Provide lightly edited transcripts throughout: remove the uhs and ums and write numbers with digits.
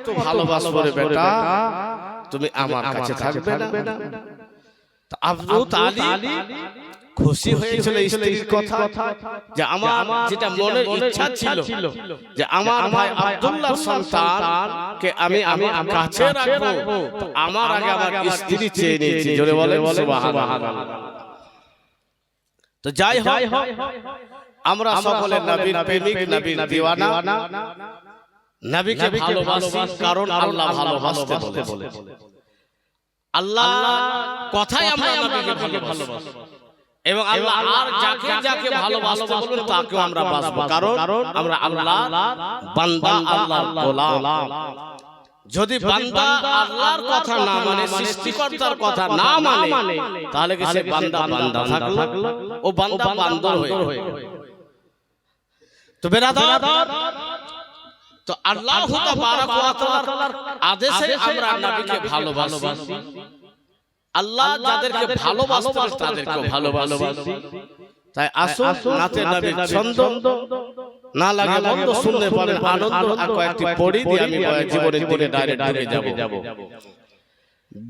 কত ভালোবাসবো রে বেটা, তুমি আমার কাছে থাকবে না। আবু তালিব খুশি হয়েছিল স্ত্রীর কথা, যে আমার যেটা মনের ইচ্ছা ছিল যে আমার ভাই আব্দুল্লাহর সন্তানকে আমি আমার কাছে রাখবো, আমার আগে আমার স্ত্রী চেয়ে নিয়েছি। জোরে বলেন সুবহানাল্লাহ। তো যাই হোক, আমরা সকলে নবীর প্রেমিক, নবীর দিওয়ানা, নবীকে ভালোবাসি কারণ আল্লাহ ভালোবাসতে বলে। আল্লাহ কথাই আমরা নবীকে ভালোবাসি এবং আল্লাহ আর যাকে যাকে ভালোবাসতে বলেন তাকেও আমরা বাসবো, কারণ আমরা আল্লাহর বান্দা, আল্লাহর গোলাম। যদি বান্দা আল্লাহর কথা না মানে, সৃষ্টিকর্তার কথা না মানে, তাহলে কি সে বান্দা বান্দা থাকলো, ও বান্দা বান্দর হয়ে গেল। তো বেরাদার, তো আল্লাহ তাবারক ওয়া তাআলার আদেশে আমরা নবীকে ভালোবাসি। আল্লাহ যাদেরকে ভালোবাসতে তাদেরকে ভালোবাসি। তাই আসুন নাতে নবীর ছন্দ না লাগে মন্দ শুনতে পারেন আনন্দ, আর কয়েকটি পড়ি দিয়ে আমি জীবনের দিকে ডাইরেক্ট ঢুকে যাব।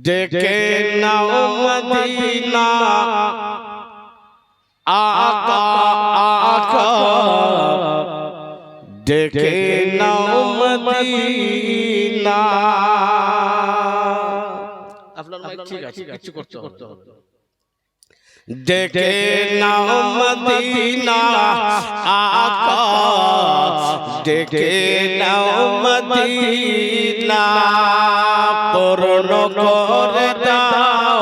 ডেকে নাও মদিনা আকা আকা, ডেকে নাও মদিনা। আপনার মাইক ঠিক আছে, কিছু করতে হবে। ডেকে নাও মদিনা আকা, ডেকে নাও মদিনা, পূর্ণ করে দাও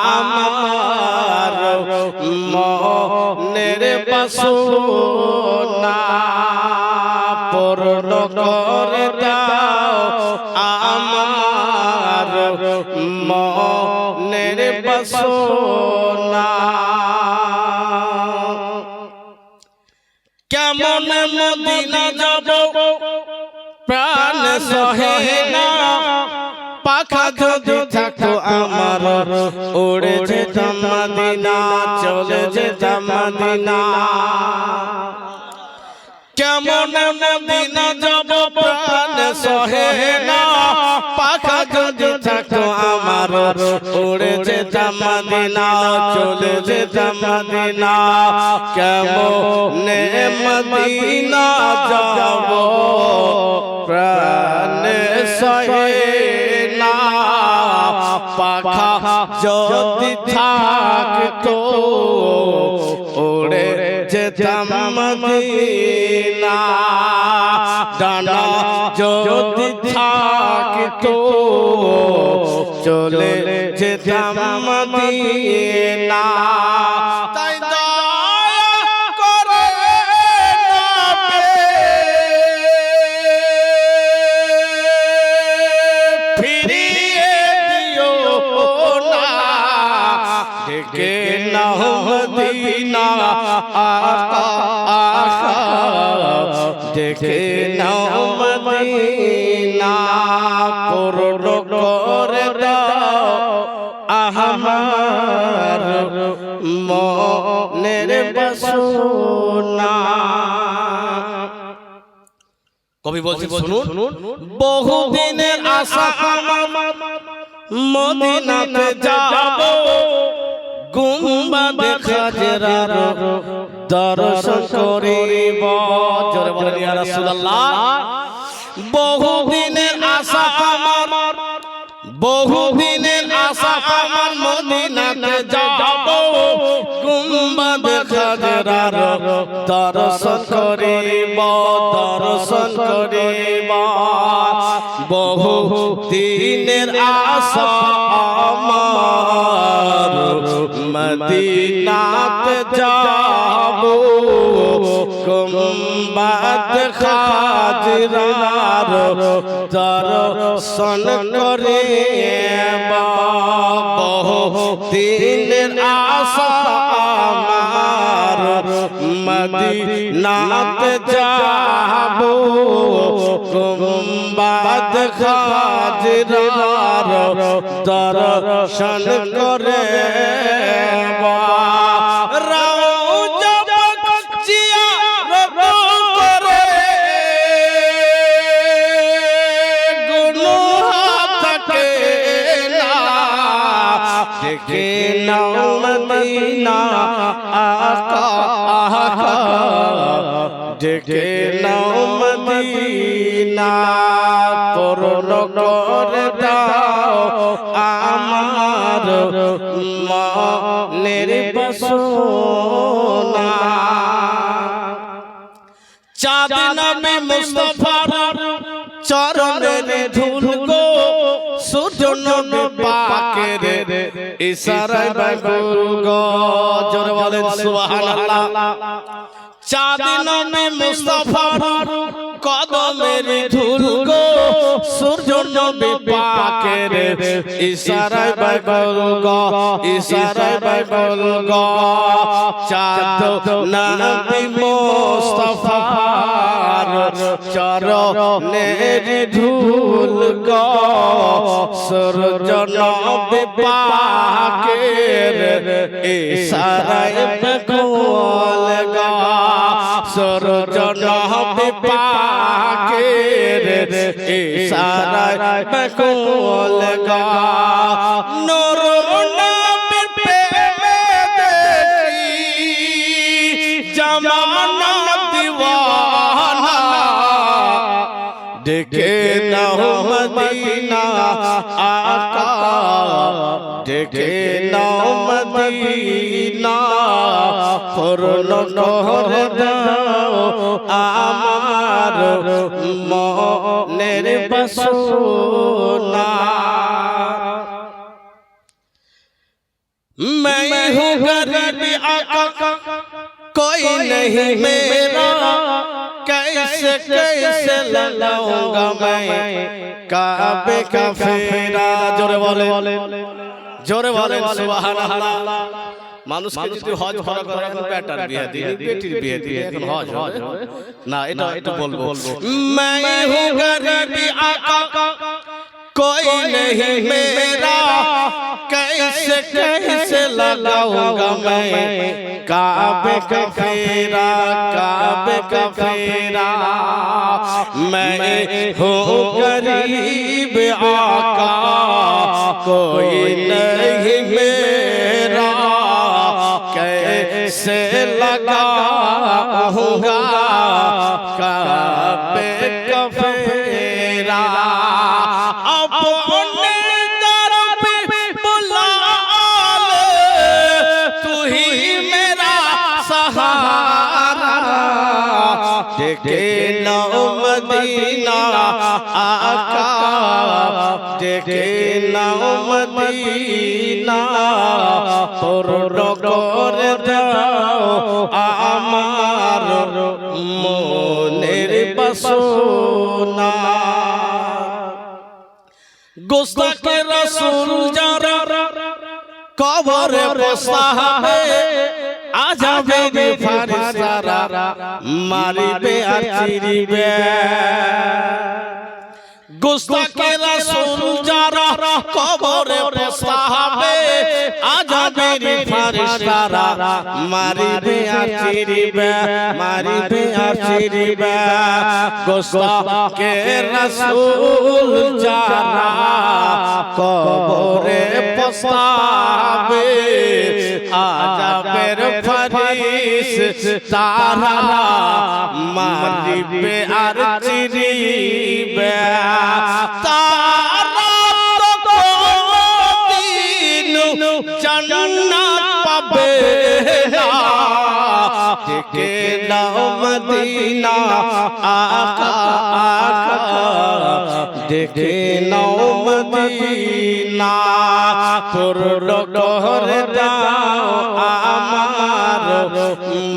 আমার মনের বাসনা, পূর্ণ করে দাও আমার মনের বাসনা। কেমন মদিনা যাব প্রাণ সহে না, পাখা যদি থাকতো আমার উড়ে যেতাম মদিনা, চলে যেতাম মদিনা। কেমন মদিনা যাব প্রাণ সহে না, পাখা যদি থাকতো আমার উড়ে যেতাম মদিনা, চলে যেতাম মদিনা। কেমন মদিনা যাব প্রাণ সহে না, পাখা যদি থাকতো উড়ে যেতাম মদিনা, ডানা যদি থাকতো চলে যেতাম মদিনা। তাই দয়া করে ফিরিয়ে দিও না, ডেকে নাও মদিনা আকা আকা, ডেকে নাও মদিনা, পূর্ণ করে দাও আমার মনের বাসনা। কবি বলছে শুনুন, বহুদিনের আশা আমার মদিনাতে যাব, গুম্বাদে খাজরার দর্শন করিব। জোরে বলেন ইয়া রাসূলুল্লাহ। বহুদিনের আশা আমার, বহুদিনের আশা আমার মদিনাতে যাব, গুম্বাদে খাজরার দর্শন করিব, দর্শন করিব। বহুদিনের আশা আমার মদিনাতে যাব, গুম্বাদ খাজরার দর্শন করিব। বহুদিনের আশা আমার মদিনাতে যাব, গুম্বাদ খাজরার দর্শন করিব। মদিনা আকা আকা ডেকে নাও মদিনা পূর্ণ করে দাও আমার মনের বাসনা চাঁদ নবী মুস্তাফার চরণের ধুল গো সূর্য নবী পাকের ইশারায় বাগুল গো জোরে বলেন সুবহানাল্লাহ চাঁদ নবী মুস্তাফার কদমের ধুল গো সূর্য নবী পাকের ইশারায় বাগুল গো ইশারায় বাগুল গো চাঁদ নবী মুস্তাফার চরণের ধুল গো সূর্য নবী পাকের ইশারায় বাগুল গো সূর্য নবী পাকের ইশারায় বাগুল গো নূর নবীর প্রেমে দেখি জামানা দিওয়ানা ডেকে নাও মদিনা আকা ডেকে নাও মদিনা পূর্ণ করে দাও আমার মনের বাসনা मैं हूँ गरीब आका कोई नहीं मेरा कैसे कैसे लगाऊंगा मैं काबे का फेरा जोरे बोले सुबहानाल्लाह মানুষকে যদি হজ করা করে এখন বেটার বিয়ে দিয়ে বেটির বিয়ে দিয়ে এখন হজ হবে না এটা বলবো मैं हूँ गरीब आका कोई नहीं मेरा कैसे कैसे लगाऊंगा मैं काबे का फेरा काबे का फेरा मैं हूँ गरीब आका कोई नहीं मेरा कैसे लगाऊंगा काबे का फेरा अपने दर पे बुला ले तू ही मेरा सहारा देखे नाओ मदीना आका देखे नाओ मदीना पूर्ण করে দাও আমার মনের বাসনা গোস্তাকে রাসূল যারা কবরে বসাবে আযাবে ফেরেশতারা মারিবে আর চিরিবে গোস্তাকে রাসূল যারা কবরে বসাবে আযাবে ফেরেশতারা মারিবে আর চিরিবে মারিবে আর চিরিবে গোস্তাকে রাসূল যারা কবরে বসাবে আযাবের ফেরেশতারা মারিবে আর চিরিবে তারা তো কোনদিন জান্নাত পাবে না দেখে নাও মদিনা আকা আকা দেখে নাও মদিনা পূর্ণ করে দাও আমার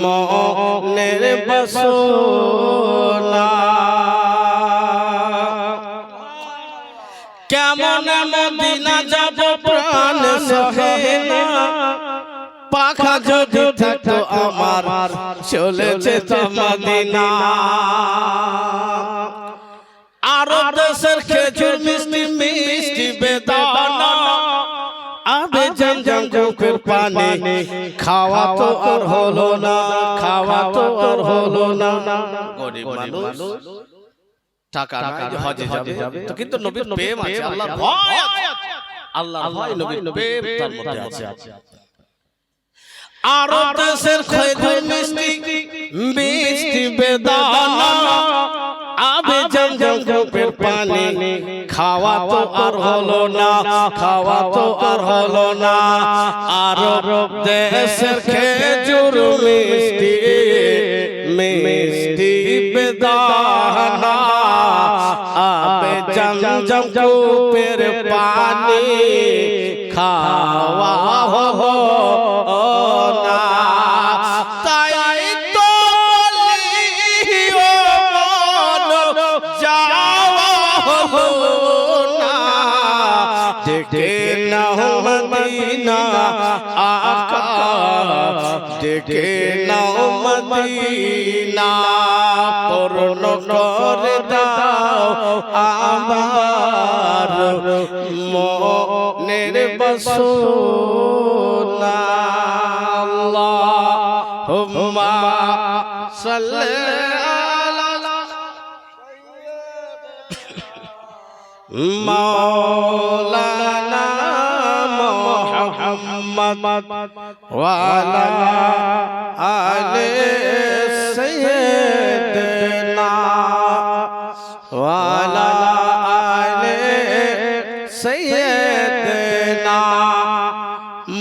মনের বাসনা কেমন মদিনা যাব প্রাণ সহে না পাখা যদি থাকতো আমার চলেছে তো মদিনা আরব দেশের খেজুর মিষ্টি মিষ্টি বেদানা আবে জমজম চোখের পানি খাওয়া তো আর হলো না খাওয়া তো আর হলো না গরিব মানুষ টাকা নাই হজে যাবে তো কিন্তু নবীর প্রেম আছে আল্লাহর ভয় আছে আল্লাহর ভয় নবীর প্রেম তার মধ্যে আছে আর দেশের খৈর মিষ্টি মিষ্টি বেদানা আবে জমজম কূপের পানি খাওয়া তো আর হলো না, খাওয়া তো আর হলো না। আর দেশের খেজুর মিষ্টি মিষ্টি বেদানা আবে জমজম কূপের পানি খাওয়া হলো না। তাই তো দেখে নাও মদিনা আকা, দেখে নাও মদিনা পূর্ণ করে দাও আমার মনের বাসনা। আল্লাহুম্মা সাল্লি মাওলানা মুহাম্মদ ওয়া আলা আলি সাইয়্যিদিনা ওয়া আলা আলি সাইয়্যিদিনা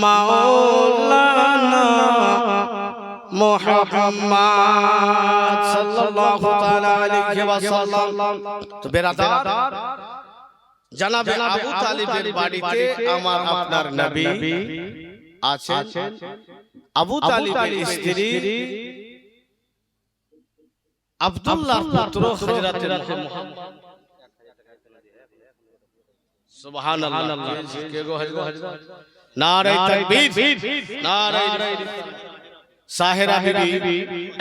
মাওলানা মুহাম্মদ সাল্লাল্লাহু তাআলা আলাইহি ওয়াসাল্লাম। তো বেরাদার, জানাবে আবু তালিবের বাড়িতে আমার আপনার নবী আছেন। আবু তালিবের স্ত্রী আব্দুল্লাহ পুত্র হযরত মুহাম্মদ। সুবহানাল্লাহ। কে গো হযরত? নারে তাকবীর, নারে সাহেরা বিবি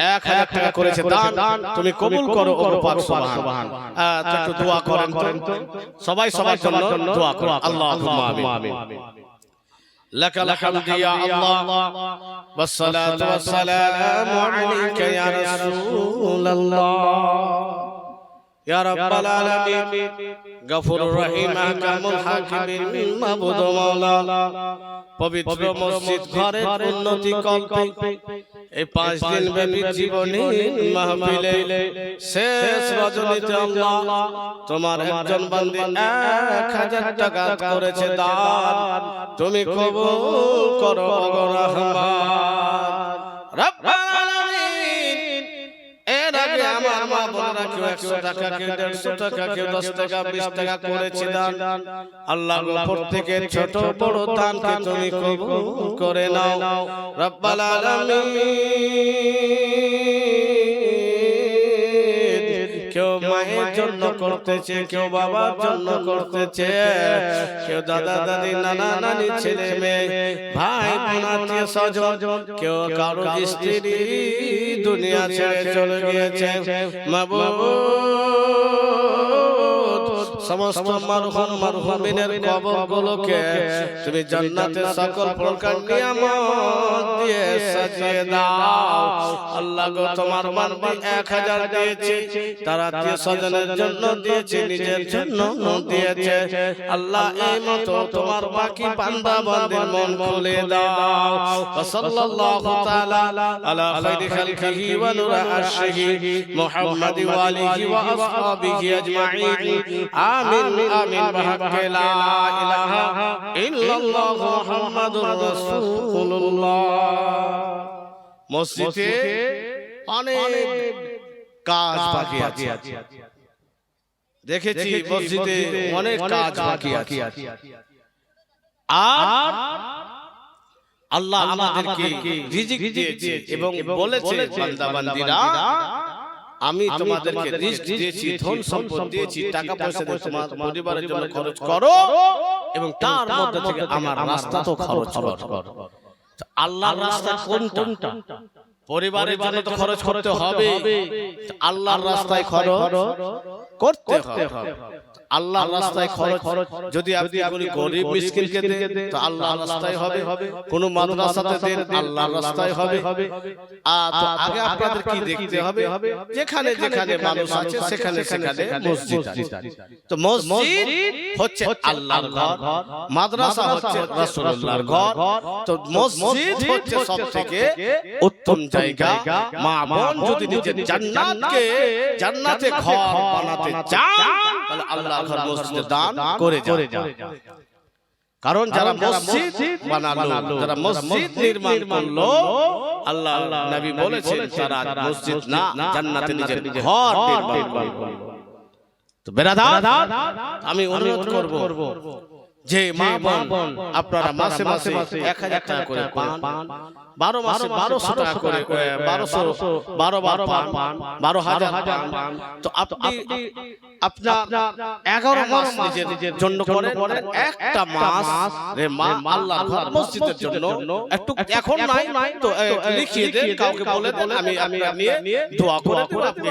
1000 টাকা করেছে দান, তুমি কবুল করো ও পাক সুবহান। একটু দোয়া করেন তো সবাই, সবার জন্য দোয়া করুন। আল্লাহুম্মা আমিন। লাকাল হামদু ইয়া আল্লাহ ওয়াস সালাতু ওয়াস সালামু আলাইকা ইয়া রাসূলুল্লাহ ইয়া রাব্বাল আলামিন গফুরুর রহিম আকামুল হাকিমিন মাবুদ মাওলা। পবিত্র মসজিদ ঘরের উন্নতি কল্পে এই 5 দিন ব্যাপী জীবনী মাহফিলে শেষ রজনীতে আল্লাহ তোমার একজন বান্দী 1000 টাকা করেছে দান, তুমি কবুল করো গো রহমান রব্বাল আলামিন। এর আগে আমার মা বোনেরা কেউ 100 টাকা, কেউ 150 টাকা, কেউ 10 টাকা, 20 টাকা করেছে দান। আল্লাহ গো প্রত্যেকের ছোট বড় দানকে তুমি কবুল করে নাও রব্বাল আলামিন। কেউ মায়ের জন্য করতেছে, কেউ বাবার জন্য করতেছে, কেউ দাদা দাদি নানা নানি ছেলে মেয়ে ভাই বোন আত্মীয় স্বজন, কেউ কারো স্ত্রী দুনিয়া ছেড়ে চলে গিয়েছে। মাবুদ সমস্ত মারহুম মারহুমিনের কবরগুলোকে তুমি জান্নাতের সকল প্রকার নিয়ামত দিয়ে সাজিয়ে দাও। আল্লাহ গো তোমার বান্দা 1000 দিয়েছে, তার আত্মীয় স্বজনের জন্য দিয়েছে, নিজের জন্য দিয়েছে। আল্লাহ এই মতো তোমার বাকি বান্দা বান্দির মন খুলে দাও। সাল্লাল্লাহু তাআলা আলা খায়রি খালকিহি ওয়া নূর আরশিহি মুহাম্মাদি ওয়া আলিহি ওয়া আসহাবিহি আজমাইন। আমিন আমিন বিহাক্কি লা ইলাহা ইল্লাল্লাহ মুহাম্মাদুর রাসূলুল্লাহ। মসজিদে অনেক কাজ বাকি আছে, দেখেছি মসজিদে অনেক কাজ বাকি আছে। আর আল্লাহ আমাদেরকে রিজিক দিয়েছে এবং বলেছে বান্দা বান্দীরা আমি তোমাদেরকে রিজিক দিয়েছি, ধন সম্পদ দিয়েছি, টাকা পয়সা দিয়ে তোমার পরিবারের জন্য খরচ করো এবং তার মধ্যে থেকে আমার রাস্তা তো খরচ করো। আল্লাহর রাস্তা কোনটা? পরিবারের জন্য তো খরচ করতে হবে, আল্লাহর রাস্তায় খরচ করতে হবে। আল্লাহর রাস্তায় খরচ যদি আপনি কোনো গরিব মিসকিনকে দেন তো আল্লাহর রাস্তায় হবে, কোন মাদ্রাসাতে দেন আল্লাহর রাস্তায় হবে। তো আগে আপনাদের কি দেখতে হবে, যেখানে যেখানে মানুষ আছে সেখানে সেখানে মসজিদ আছে। তো মসজিদ হচ্ছে আল্লাহর ঘর, মাদ্রাসা হচ্ছে রাসূলুল্লাহর ঘর। তো মসজিদ হচ্ছে সবথেকে উত্তম জায়গা। মা বোন যদি নিজের জান্নাতে ঘর বানাতে চান তাহলে আল্লাহর ঘর মসজিদে দান করে যান। কারণ যারা মসজিদ বানালো, যারা মসজিদ নির্মাণ করলো, আল্লাহ নবী বলেছেন তারা মসজিদ না জান্নাতে নিজের ঘর নির্মাণ করবে। তো বেরাদার, আমি অনুরোধ করব যে মা বোন আপনারা মাসে মাসে 1000 টাকা করে পান, 12 মাসে 1200 টাকা করে 12 বার পান, 12,000 পান। তো আপনি আপনার 11 মাস নিজের জন্য করেন, একটা মাস রে মা আল্লাহর ঘর মসজিদের জন্য একটু এখন নাই তো লিখিয়ে দেন, কাউকে বলে দেন, আমি নিয়ে দোয়া করে দেব। আপনি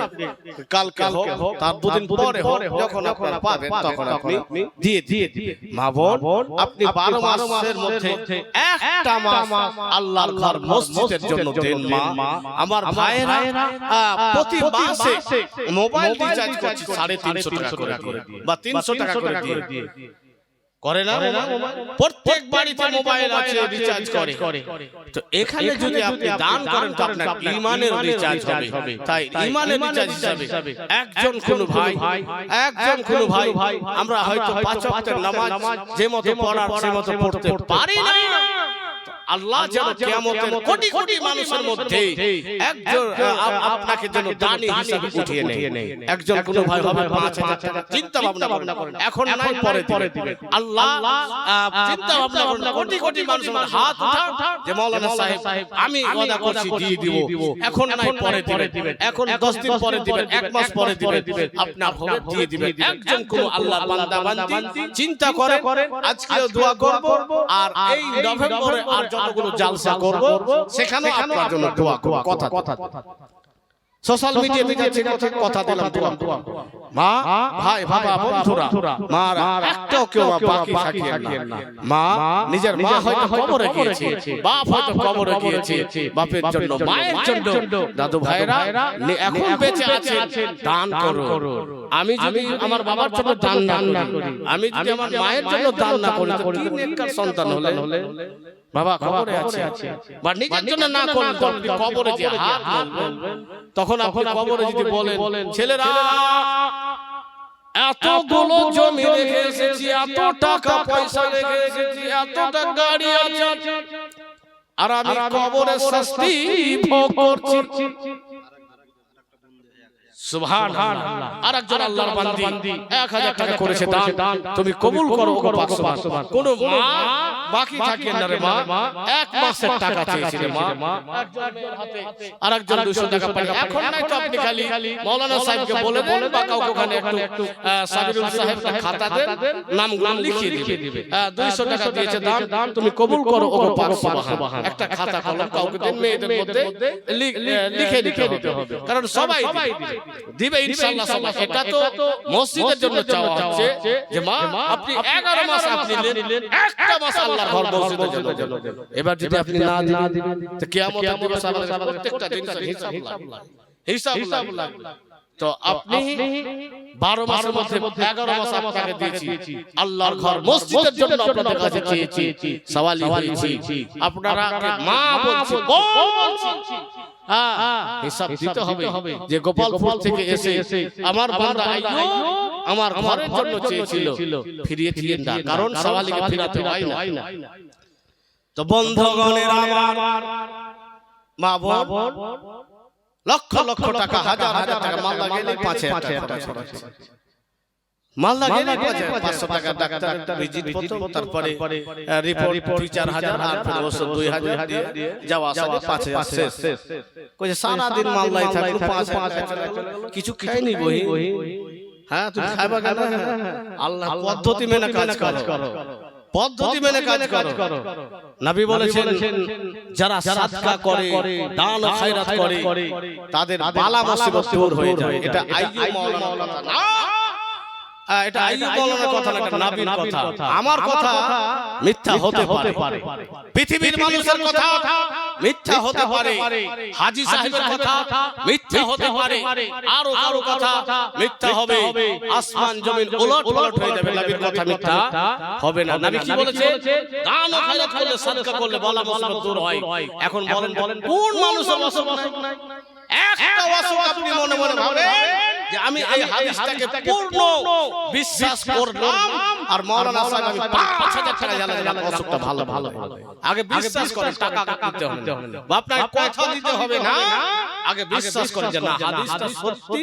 কালকে হোক তার দুদিন পরে হোক, যখন আপনারা পাবেন তখন আপনি দিয়ে দিবেন। মা বোন আপনি 12 মাসের মধ্যে একটা মাস আল্লাহর ঘর মসজিদের জন্য দেন। মা আমার ভাইরা প্রতি মাসে মোবাইল রিচার্জ করছে 350 টাকা করে বা 300 টাকা করে দিয়ে করে না। প্রত্যেক বাড়িতে মোবাইল আছে, রিচার্জ করে। তো এখানে যদি আপনি দান করেন তো আপনার ঈমানের রিচার্জ হবে। তাই ঈমানের রিচার্জ হিসাবে একজন কোন ভাই আমরা হয়তো 5 ওয়াক্তের নামাজ যে মতো পড়ার সে মতো পড়তে পারি না, আল্লাহ যেন কিয়ামতের কোটি কোটি মানুষের মধ্যে একজন আপনাকে যেন দানী হিসেবে উঠিয়ে নেয়। একজন কোন ভাই হবে 5000 টাকা চিন্তা ভাবনা করেন, এখন নাই পরে দিবেন। আল্লাহ চিন্তা ভাবনা করেন, কোটি কোটি মানুষের হাত উঠান যে মাওলানা সাহেব আমি ওয়াদা করছি দিয়ে দিব, এখন নাই পরে দিবেন, এখন 10 দিন পরে দিবেন, 1 মাস পরে দিবেন, আপনার হবে দিয়ে দিবেন। একজন কোন আল্লাহর বান্দা বান্দি চিন্তা করেন, আজকেও দোয়া করব আর এই নভেম্বরে আর যতগুলো জালসা করব সেখানে আপনার জন্য দোয়া করব। কথা সোশ্যাল মিডিয়াতে কথা দিলাম দোয়া। মা ভাই বাবা বন্ধুরা, মারা একটাও কেউ বাকি থাকিয়েন না। মা নিজের মা হয়তো কবরে গিয়েছে, বাপ হয়তো কবরে গিয়েছে, বাপের জন্য মায়ের জন্য দাদু ভাইরা এখন বেঁচে আছেন, দান করো। আমি যদি আমার বাবার জন্য দান না করি, আমি যদি আমার মায়ের জন্য দান না করি তো কি নেককার সন্তান হলে? বাবা কবরে আছে বা নিজের জন্য না করলে তো আপনি কবরে যে হাত বলবেন, তখন আপনি কবরে যদি বলেন ছেলেরা এতগুলো জমি রেখে এসেছি, এত টাকা পয়সা রেখে এসেছি, এতটা গাড়ি আছে, আর আমি কবরে শাস্তি ভোগ করছি। সুবহানাল্লাহ। আরেকজন আল্লাহর বান্দি 1000 টাকা করেছে দান, তুমি কবুল করো গো পাক। কোন মা বাকি থাকে না রে মা, 1 মাসের টাকা চেয়েছিল মা, একজনের হাতে আরেকজন 200 টাকা পায়। এখন নাই তো আপনি খালি মাওলানা সাহেবকে বলে দেন বা কাউকে ওখানে একটু সাবিরুল সাহেবকে খাতা দেন, নামগুলো লিখিয়ে দিবে, 200 টাকা দিয়েছে দান, তুমি কবুল করো গো পাক। সুবহান। একটা খাতা কলম কাউকে দেন, মেয়েদের মধ্যে লিখে দিতে হবে, কারণ সবাই দিবে ইনশাআল্লাহ। সবাই এটা তো মসজিদের জন্য চাওয়া হচ্ছে যে মা আপনি 11 মাস আপনি নিলেন, একটা মাস আল্লাহর ঘর মসজিদের জন্য। এবার যদি আপনি না দিবেন তো কিয়ামতের দিবস আমাদের প্রত্যেকটা জিনিসের হিসাব লাগবে। তো আপনি 12 মাসের মধ্যে 11 মাস আপনাকে দিয়েছি, আল্লাহর ঘর মসজিদের জন্য আপনাদের কাছে চেয়েছি, সওয়ালি হয়েছি, আপনারা মা বলছি হিসাব দিতে হবে যে গোপালপুর থেকে এসে আমার বান্দা আইয়ুব আমার ঘরের জন্য চেয়েছিল, ফিরিয়ে দিলেন না, কারণ সওয়ালিকে ফিরাতে হয় না। তো বন্ধুগণের আমার মা বোন লক্ষ লক্ষ টাকা, হাজার হাজার টাকা মাল্লা গেলে 5000 টাকা, মাল্লা গেলে 500 টাকা ডাক্তার ভিজিট পত্র, তারপরে রিপোর্ট 2-4000 আর ফের ওষুধ 2000 দিয়ে যাওয়া আসা 5000 শেষ। কইছে সারা দিন মাল্লাই থাকলো, 5 কিছু খাইনি বহি। হ্যাঁ তুমি খাইবা কেন? আল্লাহ পদ্ধতি মেনে কাজ করো। পদ্ধতি মেনে কাজ করো। নবী বলেছেন যারা সাদকা করে, দান ও খায়রাত করে, তাদের বালা মুসিবত দূর হয়ে যায়। এটা আইয়ুব মাওলানার কথা না, এটা আইয়ুব মাওলানার কথা না, এটা নবীর কথা। আমার কথা মিথ্যা হতে পারে, পৃথিবীর মানুষের কথা মিথ্যা হতে পারে, হাজী সাহেবের কথা মিথ্যা হতে পারে, আরো কারো কথা মিথ্যা হবে, আসমান জমিন উলট হয়ে যাবে, নবীর কথা মিথ্যা হবে না। নবী কি বলেছে? দান ও খায়রাত করলে, সাদকা করলে বালা মুসিবত দূর হয়। এখন বলেন কোন মানুষের অসুখ নাই? একটা অসুখ আপনি মনে মনে ভাবেন যে আমি এই হাদিসটাকে পূর্ণ বিশ্বাস করলাম, আর মাওলানা সাহেব আমি ৫,০০০ টাকা জানালাম অসুখটা ভালো। আগে বিশ্বাস করেন, টাকা দিতে হবে না, আপনাকে কথা দিতে হবে না, আগে বিশ্বাস করেন যে না হাদিসটা সত্যি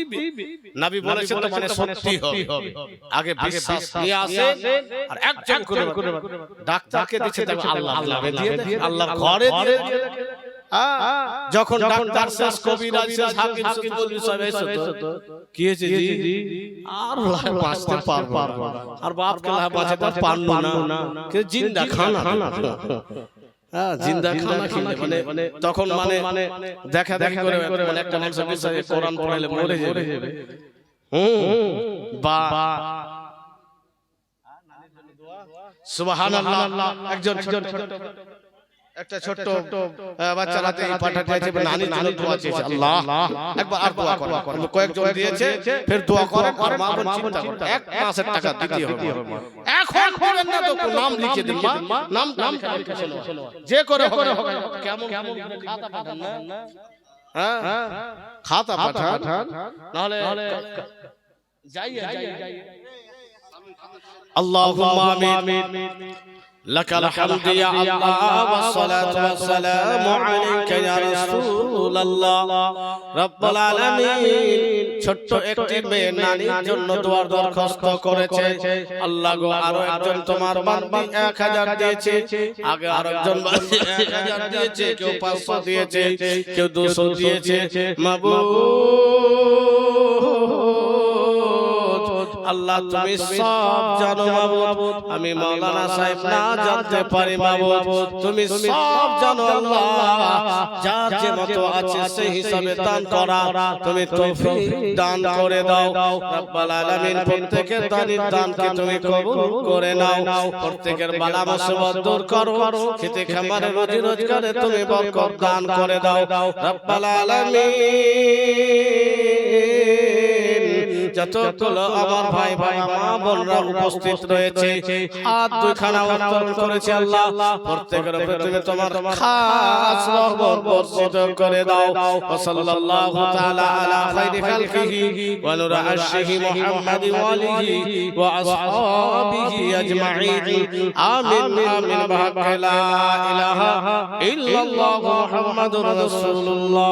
নবী বলেছেন তো মানে সত্যি হবে। আগে বিশ্বাস নিয়ে আসেন। আর একজন করে ডাক্তারকে দিতে দেবে আল্লাহ দিয়ে দেন, আল্লাহর ঘরে দিয়ে দেন। যখন ডাক্তার শেষ, কবিরাজ শেষ, হাকিম শেষ, বলবি সব এসে তো কি হয়েছে জি, আর বাঁচতে পারবো আর বাপকে বাঁচাতে পারবো না, কে জিন্দা খানা জিন্দা খানা খেলে মানে তখন মানে দেখা করে মানে একটা মানুষ বিশ্বাসে কোরআন পড়াইলে মরে যাবে। বা সুবহানাল্লাহ, একজন একটা ছোট বাচ্চা রাতে পাঠাতে আছে, নানির জন্য দোয়া চেয়েছে, আল্লাহ একবার আর দোয়া করো, কয়েকজন দিয়েছে, ফের দোয়া করেন, আর মা বোন চিন্তা করেন ১ মাসের টাকা দিতে হবে। এখন করেন না তো নাম লিখে দিন, নাম যে করে হবে, কেমন খাতা পাঠান না, হ্যাঁ খাতা পাঠান, নাহলে যাই আল্লাহুম্মা আমিন। لك الحمد يا الله والصلاة والسلام عليك يا رسول الله رب العالمين। ছোট্ট একটি মেয়ে নানির জন্য দোয়ার দরখাস্ত করেছে। আল্লাহ গো, আরো একজন তোমার বান্দি ১,০০০ দিয়েছে, আগে আরেকজন বান্দি ১,০০০ দিয়েছে, কেউ ৫০০ দিয়েছে, কেউ ২০০ দিয়েছে। মাবুদ আল্লাহ তুমি সব জানো মাবুদ, আমি মাওলানা সাহেব না জানতে পারি মাবুদ, তুমি সব জানো আল্লাহ। যার যে মতো আছে সেই হিসাবে দান করা তুমি তৌফিক দান করে দাও রব্বুল আলামিন। প্রত্যেকের দানের দানকে তুমি কবুল করে নাও, প্রত্যেকের বালা মুসিবত দূর করো, খেতে খামারে রুজি রোজগারে তুমি বরকত দান করে দাও রব্বুল আলামিন। যতগুলো আমার ভাই মা বোনরা উপস্থিত রয়েছে, হাত দুখানা উত্তোলন করেছে আল্লাহ, প্রত্যেকের উপরে তুমি তোমার খাস রহমত বর্ষিত করে দাও। সাল্লাল্লাহু তাআলা আলা খায়রি খালকিহি ওয়া নূর আরশিহি মুহাম্মাদি ওয়া আলিহি ওয়া আসহাবিহি আজমাইন। আমিন আমিন। বিহাক্কি লা ইলাহা ইল্লাল্লাহ মুহাম্মাদুর রাসূলুল্লাহ।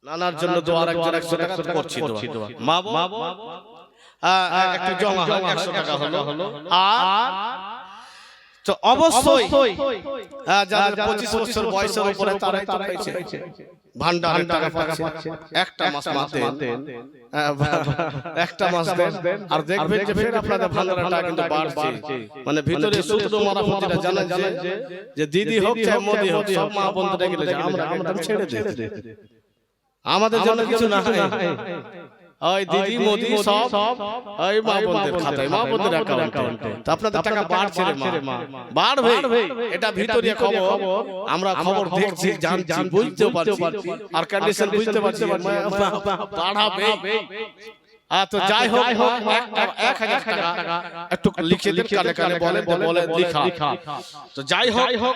নানার জন্য দোয়া, একজন ১০০ টাকা করছি দোয়া, মা একটু জমা হয় ১০০ টাকা হলো। আর তো অবশ্যই যাদের ২৫ বছর বয়সের উপরে তারাই তো পাইছে ভান্ডারের টাকা পাচ্ছে। একটা মাস দেন, একটা মাস দেন, আর দেখবেন যে ফের আপনাদের ভান্ডারের টাকা কিন্তু বাড়ছে। মানে ভিতরে সূত্র মারাফতিরা জানেন যে দিদি হোক চাই মোদি হোক, সব মা বন্ধুরা গেলে আমরা ছেড়ে দিই, আমাদের জন্য কিছু না হয়। ওই দিদি মোদি সব ওই মা বোনদের খাতায়, মা বোনদের অ্যাকাউন্টে। তো আপনাদের টাকা বাড়ছে রে মা, বাড়বে, এটা ভিতরিয়া খবর। আমরা খবর দেখছি, জানছি, বুঝতে পারছি, আর কন্ডিশন বুঝতে পারছি বাড়াবে। তো যাই হোক ১,০০০ টাকা একটু লিখে দিন, কানে কানে বলে লিখা। তো যাই হোক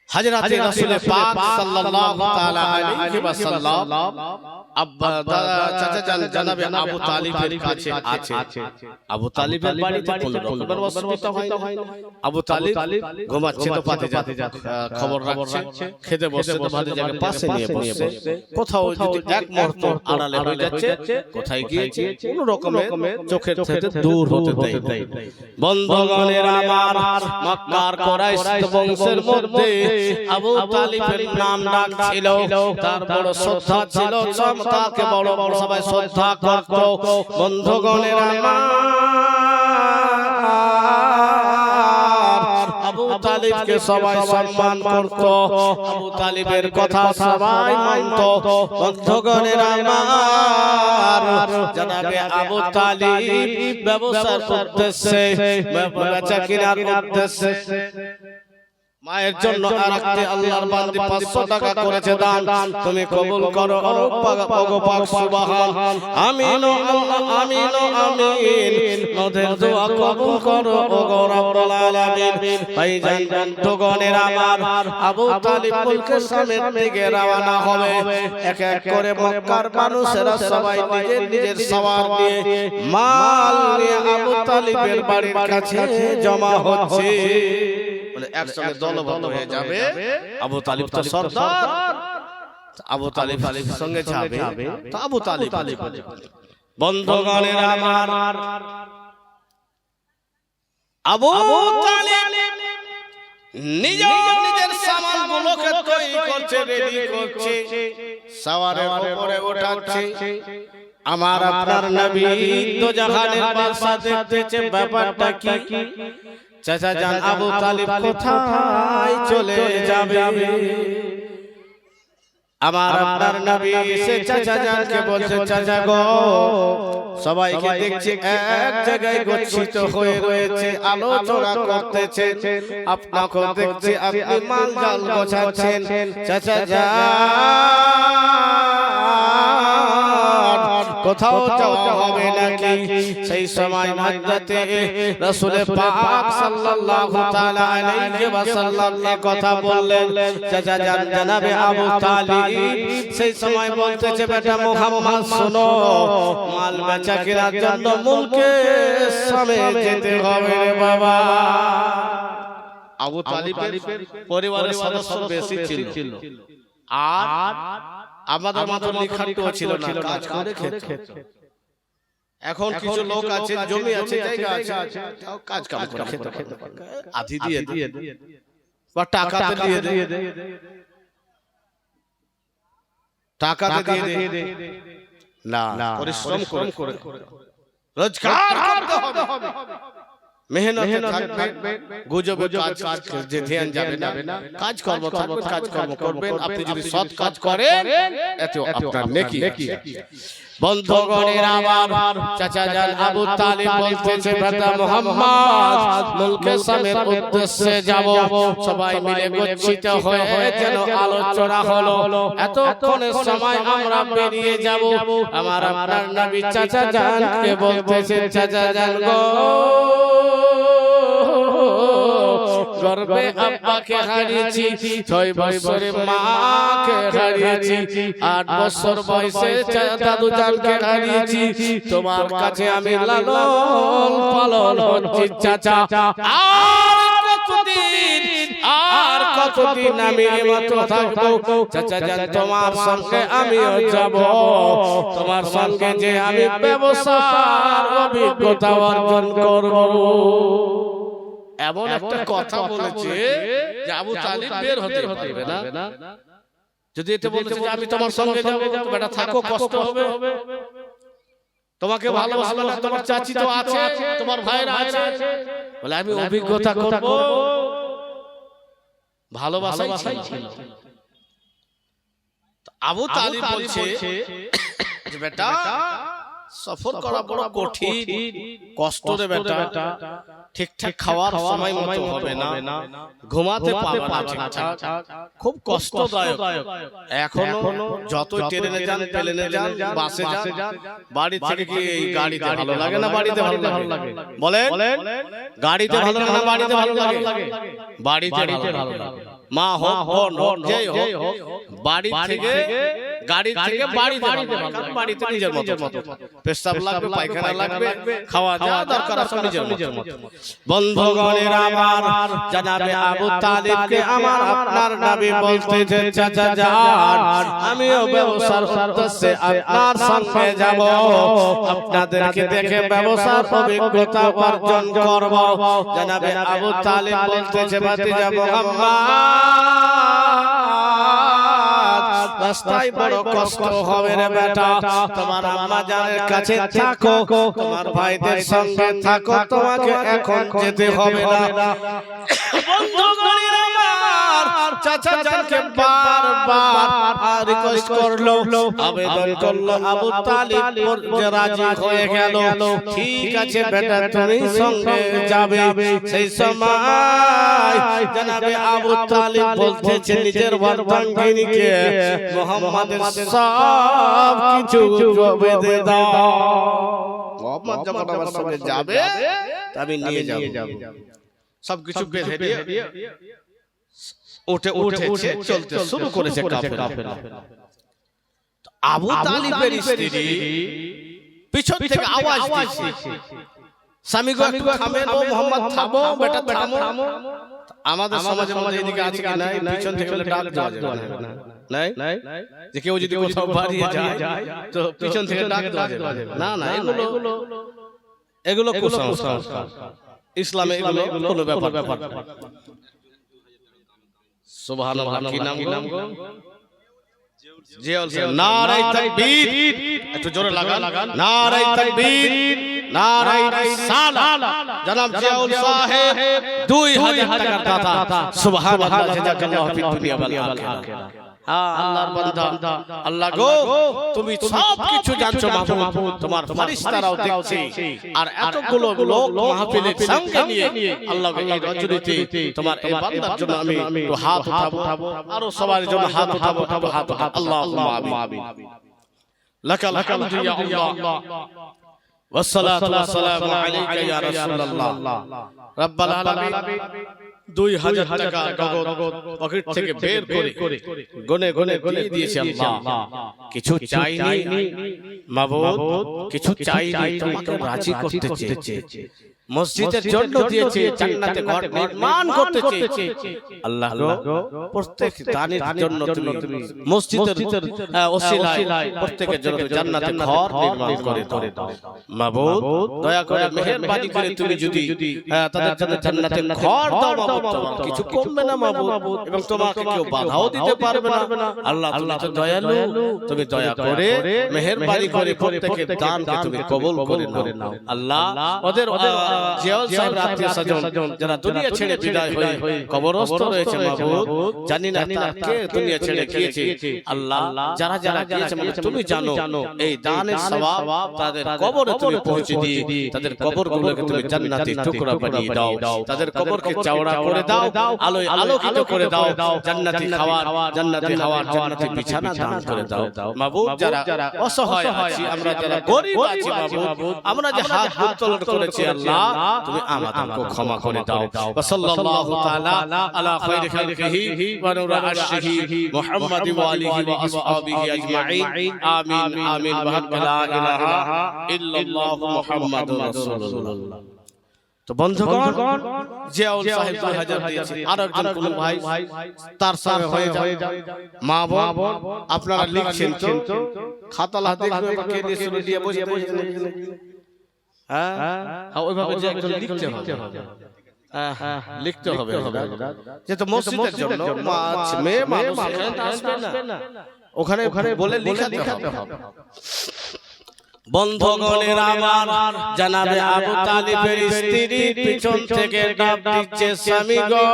হযরতে রাসূল পাক সাল্লাল্লাহু তাআলা আলাইহি ওয়াসাল্লাম চাচা জনাবে আবু তালিবের কাছে আছে। আবু তালিবের বাড়িতে কোনো রকমের অসুবিধা হয় না। আবু তালিব ঘুমাচ্ছে তো পাতে যাচ্ছে, খবর রাখছে, খেতে বসে তো ভাতে জায়গা পাশে নিয়ে বসে, কোথাও যদি এক মুহূর্ত আড়ালে হয়ে যাচ্ছে, কোথায় গিয়েছে কোনো রকমের চোখের থেকে দূর হতে দেয়। বন্ধুগণের আমার, মক্কার কুরাইশ বংশের মধ্যে আবু তালিবের নাম ডাক ছিল, তার বড় শ্রদ্ধা ছিল, তাকে বড় সবাই শ্রদ্ধা করত। বন্ধুগণের আমার, আবু তালিবকে সবাই সম্মান করত, আবু তালিবের কথা সবাই মানত। বন্ধুগণের আমার, জনাবে আবু তালিব ব্যবসার উদ্দেশ্যে, বেচা কেনার উদ্দেশ্যে মায়ের জন্য আরেকটি আল্লাহর বান্দী 500 টাকা করেছে দান। তুমি কবুল করো ওগো পাক সুবহান। আমিন আল্লাহ, আমিন আমিন। মোদের দোয়া কবুল করো ওগো রব্বুল আলামিন। ভাইজান বন্ধুগণের আমার, আবু তালিব মুলকের সামনের দিকে রওনা হবে। এক এক করে মক্কার মানুষেরা সবাই নিজের নিজের সওয়ার নিয়ে, মাল নিয়ে আবু তালিবের বাড়ির কাছে জমা হচ্ছে। একসঙ্গে দলবদ্ধ হয়ে যাবে। আবু তালিব তো সর্দার, আবু তালিব সঙ্গে যাবে, তো আবু তালিব। বন্ধুগণের আমার, আবু তালিব নিজের সামানগুলোকে তৈরি করছে, রেডি করছে, সওয়ারের উপরে ওঠাচ্ছে। আমার আপনার নবী তো জাহানের বাদশা দেখতেছে ব্যাপারটা কি। চাচা জান আবু তালিব কোথায় চলে যাবে? আমার আপনার নবী সে চাচা জানকে বলছে, চাচা গো, সবাইকে দেখছি এক জায়গায় গচ্ছিত হয়ে রয়েছে, আলোচনা করতেছেন। আপনাকে দেখছি আপনি মাল জাল গোছাচ্ছেন। চাচা জান কোথাও যাওয়া হবে নাকি? সেই সময় হযরতে রাসূল পাক সাল্লাল্লাহু তাআলা আলাইহি ওয়াসাল্লাম কথা বললেন। চাচা জান জনাবে আবু তালিব সেই সময় বলতেছে, বেটা মুহাম্মদ শোনো, মাল বেচা কেনার জন্য মুলকে শামে যেতে হবে রে বাবা। আবু তালিবের পরিবারের সদস্য বেশি ছিল, আর আমাদের মতো লিখাটিও ছিল না, কাজ করে খেতে। এখন কিছু লোক আছে, জমি আছে, জায়গা আছে, কাজ কাম করে খেতে, আধি দিয়ে বা টাকাতে দিয়ে দেয়, টাকাতে দিয়ে দেয় না, পরিশ্রম করে রোজগার করতে হবে, মেহনতে থাকবে, গুজবে কাজ যে ধ্যান যাবে না, কাজ কর্ম করবেন। আপনি যদি সৎ কাজ করেন এতে আপনার নেকি। বন্ধুগণের আমার, চাচা জান আবু তালিব বলতেছে, বেটা মুহাম্মদ মুলকে শামের উদ্দেশ্যে যাব। সবাই মিলে গচ্ছিত হয়ে যেন আলোচনা হলো, এতক্ষণের সময় আমরা বেরিয়ে যাব। আমার আপনার নবী চাচা জানকে বলতেছে, চাচা জান গো, গর্বে আব্বাকে হারিয়েছি, 6 বছরে মাকে হারিয়েছি, 8 বছর বয়সে দাদু জানকে হারিয়েছি। তোমার কাছে আমি লালন পালন হচ্ছি চাচা। আর কতদিন আমি এমতো থাকবো? চাচা জান তোমার সঙ্গে আমিও যাব, তোমার সঙ্গে যে আমি ব্যবসার অভিজ্ঞতা অর্জন করব। এমন একটা কথা বলেছে যে আবু তালিব বের হতে পারবে না। যদি এতে বলেছে যে আমি তোমার সঙ্গে যাব, বেটা থাকো, কষ্ট হবে, তোমাকে ভালোবাসবো না, তোমার চাচি তো আছে, তোমার ভাইরা আছে, বলে আমি অভিজ্ঞতা করব। ভালোবাসাই ছিল। আবু তালিব বলছে যে বেটা সফর করা বড় কঠিন, কষ্ট রে বেটা, ঠিকঠাক খাওয়ার সময় মতো হবে না, ঘুমাতে পারবে না ঠিকঠাক, খুব কষ্টদায়ক। এখনো যত ট্রেনে যান, প্লেনে যান, বাসে যান, বাড়ি থেকে কি এই গাড়িতে ভালো লাগে না বাড়িতে ভালো লাগে? বলেন, গাড়িতে ভালো লাগে না বাড়িতে ভালো লাগে? বাড়িতে ভালো লাগে। মা হোক বোন যেই হোক, বাড়ি থেকে গাড়ি থেকে বাড়িতে ভালো লাগে। বাড়িতে নিজের মতো পেশাব লাগবে, পায়খানা লাগবে, খাওয়া দাওয়া দরকার আছে নিজের মতো। বন্ধুগণের আমার, জনাবে আবু তালিবকে আমার আপনার নবী বলতেছে, চাচা জান আমিও ব্যবসার উদ্দেশ্যে আপনার সঙ্গে যাব, আপনাদেরকে দেখে ব্যবসার অভিজ্ঞতা অর্জন করব। জনাবে আবু তালিব বলতেছে, ভাতিজা মুহাম্মদ রাস্তায় বড় কষ্ট হবে রে বেটা তোমার আম্মা জানের কাছে থাকো তোমার ভাইদের সঙ্গে থাকো তোমাকে এখন যেতে হবে না বন্ধুগণের আমার চাচা জানকে বারবার রিকোয়েস্ট করলো আবেদন করলো আবু তালিব যে রাজি হয়ে গেল ঠিক আছে বেটা তুমি সঙ্গে যাবে সেই সময় জনাবে আবু তালিব বলতেছে নিজের বর্ধাঙ্গিনীকে মুহাম্মাদের সব কিছু বেঁধে দাও মুহাম্মদ যখন আমার সঙ্গে যাবে আমি নিয়ে যাব সব কিছু বেঁধে দিয়ে উঠেছে চলতে শুরু করেছে কাফেররা আবু তালিবের স্ত্রী পিছন থেকে আওয়াজ দিচ্ছে স্বামীগো একটু থামেন ও মুহাম্মদ থামো বেটা থামো আমাদের সমাজের মধ্যে এদিকে আছে কি নাই পিছন থেকে ডাক দেওয়া যাবে না নাই যে কেউ যদি কোথাও বাড়িয়ে যায় তো পিছন থেকে ডাক দেওয়া যাবে না না এগুলো কুসংস্কার ইসলামে এগুলো কোনো ব্যাপার সুবহানাল্লাহ কি নাম গো জিয়াউল সাহেব নারে তাকবীর একটু জোরে লাগান নারে তাকবীর নারে রিসালাত জনাব জিয়াউল সাহেব 2000 টাকার দাতা সুবহানাল্লাহ জাযাকাল্লাহু ফিদ দুনিয়া ওয়াল আখিরাহ আল্লাহর বান্দা আল্লাহ গো তুমি সব কিছু জানছো মাহবুব তোমার ফেরেশতারাও দেখছে আর এতগুলো লোক মাহফিলের সঙ্গে নিয়ে আল্লাহ গো এই রজনীতে তোমার এই বান্দার জন্য আমি একটু হাত উঠাবো আর সবার জন্য হাত উঠাবো আল্লাহুম্মা আমিন লাকাল হামদু ইয়া আল্লাহ والصلاه والسلام عليك يا رسول الله رب العالمين 2000 টাকা নগদ পকেট থেকে বের করে গনে দিয়েছে আল্লাহ কিছু চাইনি মাবুদ কিছু চাইনি তোমাকে রাজি করতে চেয়েছে মসজিদের জন্য দিয়েছে জান্নাতে ঘর নির্মাণ করতে চেয়েছে আল্লাহ গো প্রত্যেক দানের জন্য তুমি মসজিদের ওসিলায় প্রত্যেকের জন্য জান্নাতে ঘর নির্মাণ করে দাও মাবুদ দয়া করে মেহেরবানি করে তুমি যদি তাদের জন্য জান্নাতে ঘর দাও মাবুদ কিছু কমবে না মাবুদ এবং তোমাকে কেউ বাধাও দিতে পারবে না আল্লাহ তুমি তো দয়ালু তুমি দয়া করে মেহেরবানি করে প্রত্যেকের দানকে তুমি কবুল করে নাও আল্লাহ ওদের জিয়াউল সাহেব আত্মীয় স্বজন যারা দুনিয়া ছেড়ে বিদায় হয়ে কবরস্থ রয়েছে মাবুদ জানি না তারা কে দুনিয়া ছেড়ে গিয়েছে আল্লাহ যারা গিয়েছে মানে তুমি জানো এই দানের সওয়াব তাদের কবরে তুমি পৌঁছে দিয়ে তাদের কবরগুলোকে তুমি জান্নাতের টুকরা বানিয়ে দাও তাদের কবরকে চওড়া করে দাও আলোয় আলোকিত করে দাও জান্নাতি খাবার জান্নাতি হাওয়ার জান্নাতি বিছানা দান করে দাও মাবুদ যারা অসহায় আছি আমরা যারা গরীব আছি মাবুদ আমরা যে হাত উত্তোলন করেছি আল্লাহ তুমি আমাদেরকে ক্ষমা করে দাও সাল্লাল্লাহু তাআলা আলা খায়রি খালকিহি ওয়া নূর আরশিহি মুহাম্মাদি ওয়া আলিহি ওয়া আসহাবিহি আজমাইন আমিন আমিন ওয়া লা ইলাহা ইল্লাল্লাহু মুহাম্মাদুর রাসূলুল্লাহ তো বন্ধুগণ জিয়াউল সাহেব 2000 দিয়েছে আর একজন কোন ভাই তার সঙ্গে হয়ে যায় মা বোন আপনারা লিখছেন তো খাতালা দেখবে কে দিয়ে শুরু দিয়ে বসে ওইভাবে যে একজন লিখতে হবে যেহেতু মসজিদের জন্য মেয়ে মানুষ আসবে না ওখানে বলে লিখাতে হবে বন্ধুগণের আমার জানাবে আবু তালিবের স্ত্রী পিছন থেকে ডাক দিচ্ছে স্বামী গো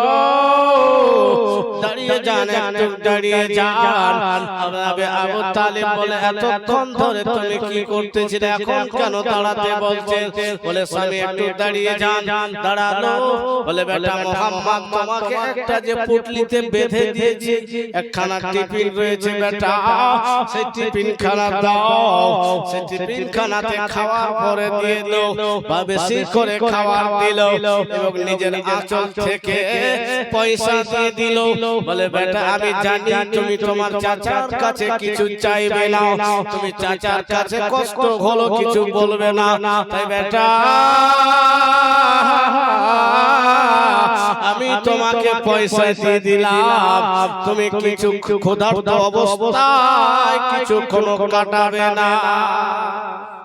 দাঁড়িয়ে যান একটু দাঁড়িয়ে যান জানাবে আবু তালিব বলে এতক্ষণ ধরে তুমি কি করতেছিলে এখন কেন দাঁড়াতে বলছেন বলে স্বামী একটু দাঁড়িয়ে যান দাঁড়ালো বলে বেটা মুহাম্মদ তোমাকে একটা যে পুটলিতে বেঁধে দিয়েছি একখানা টিফিন রয়েছে বেটা সেই টিফিন খানা দাও সেই টিফিন খানাতে খাওয়ার পরে দিয়ে দাও বা বেশি করে খাবার দিল এবং নিজের আঁচল থেকে পয়সা দিয়ে দিল বলে বেটা আমি জানি তুমি তোমার চাচার কাছে কিছু চাইবে না তুমি চাচার কাছে কষ্ট হলো কিছু বলবে না তাই বেটা আমি তোমাকে পয়সা দিয়ে দিলাম তুমি কিছু ক্ষুধার্ত অবস্থায় কিছু কোনো কাটাবে না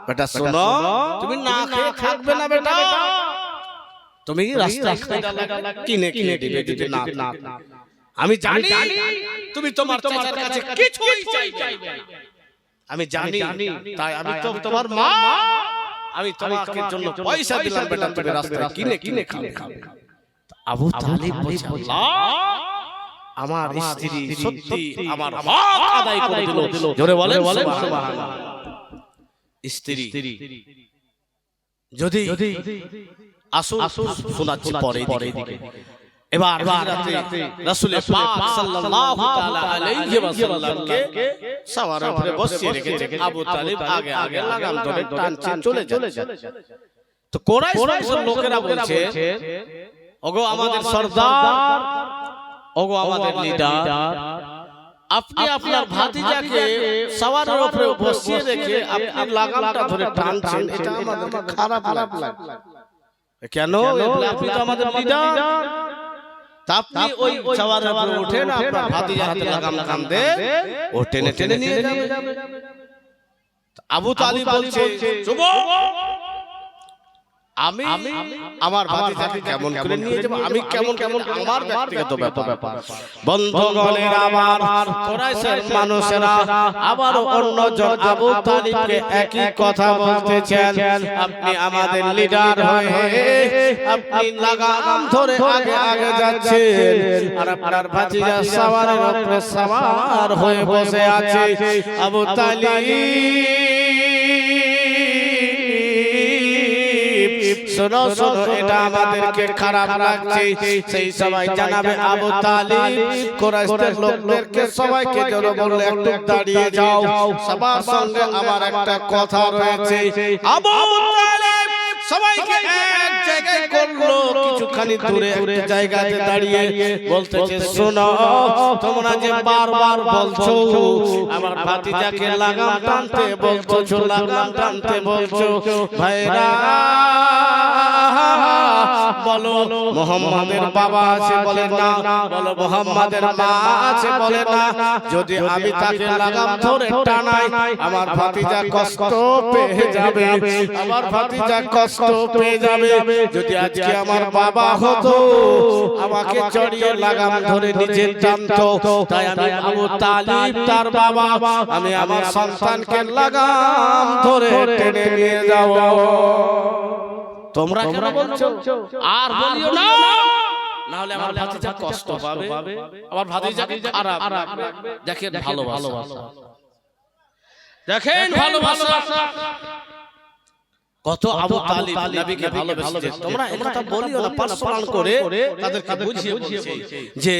বেটা শোনো তুমি না খেয়ে থাকবে না বেটা তুমি রাস্তা কিনে দিবে যদি না আমি জানি তুমি তোমার চাচার কাছে কিছুই চাইবে না। আমি জানি, তাই আমি তো তোমার মা, আমি তোমাকে জন্য পয়সা দিলাম বেটা, তুমি রাস্তায় কিনে খাবে। আবু তালিব বলছে, আল্লাহ আমার স্ত্রী সত্যি আমার হক আদায় করে দিল। জোরে বলেন সুবহানাল্লাহ। স্ত্রী যদি আসুন শোনাচ্ছি পরে দিকে। এবার রাসূল পাক সাল্লাল্লাহু তাআলা আলাইহি ওয়াসাল্লামকে সওয়ারের উপরে বসিয়ে রেখেছে। আবু তালিব আগে আগে লাগাম ধরে টানছে চলে যাচ্ছে। তো কুরাইশের লোকেরা বলছে, ওগো আমাদের সরদার, ওগো আমাদের লিডার, আপনি আপনার ভাতিজাকে সওয়ারের উপরে বসিয়ে রেখে আপনি লাগামটা ধরে টানছেন, এটা আমাদের খারাপ লাগে। কেন? আপনি তো আমাদের লিডার, আপনি ওই সওয়ারের উপরে উঠেন, আপনার ভাতিজার হাতে লাগাম দেন, ও টেনে টেনে নিয়ে যাবে। আবু তালিব বলছে, আমি আমার ভাতিজাকে কেমন করে নিয়ে যাব, আমি কেমন আমার ব্যক্তিগত ব্যাপার। বন্ধুগণের আমার কুরাইশের মানুষেরা আবার অন্যজন আবু তালিবকে একই কথা বলতেছেন, আপনি আমাদের লিডার হয়ে আপনি লাগাম ধরে আগে যাচ্ছেন, আর আপনার ভাতিজা সওয়ারের উপরে সওয়ার হয়ে বসে আছে। আবু তালিব শোনো, এটা আমাদেরকে খারাপ লাগছে। সেই সবাই জানাবে আবু তালিব কুরাইশের লোকদেরকে সবাইকে যেন বললে একটু দাঁড়িয়ে যাও, সবার সঙ্গে আমার একটা কথা রয়েছে। আবু তালিব সবাইকে এক জায়গায় করলো, কিছুখানি দূরে একটা জায়গাতে দাঁড়িয়ে বলতেছে, শোনো তোমরা যে বারবার বলছো আমার ভাতিজাকে লাগাম টানতে বলছো, লাগাম টানতে বলছো, ভাইরা বলো মুহাম্মাদের বাবা আছে বলে না, বলো মুহাম্মাদের মা আছে বলে না। যদি আমি তাকে লাগাম ধরে টানাই আমার ভাতিজা কষ্ট পেয়ে যাবে, আমার ভাতিজা কষ্ট পেয়ে যাবে। যদি আজকে আমার বাবা হতো আমাকে চড়িয়ে লাগাম ধরে নিজে টানতো, তাই আমি আবু তালিব তার বাবা, আমি আমার সন্তানকে লাগাম ধরে টেনে নিয়ে যাব। তোমরা কেন বলছো? আর বলিও না, না হলে আমার ভাতিজা কষ্ট পাবে, আমার ভাতিজাকে খারাপ লাগবে। দেখেন ভালোবাসা, দেখেন ভালোবাসা কত আবু তালিব নবীকে ভালোবেসেছে। তোমরা এই কথা বলিও না, পার্সোনাল করে তাদেরকে বুঝিয়ে বলছে যে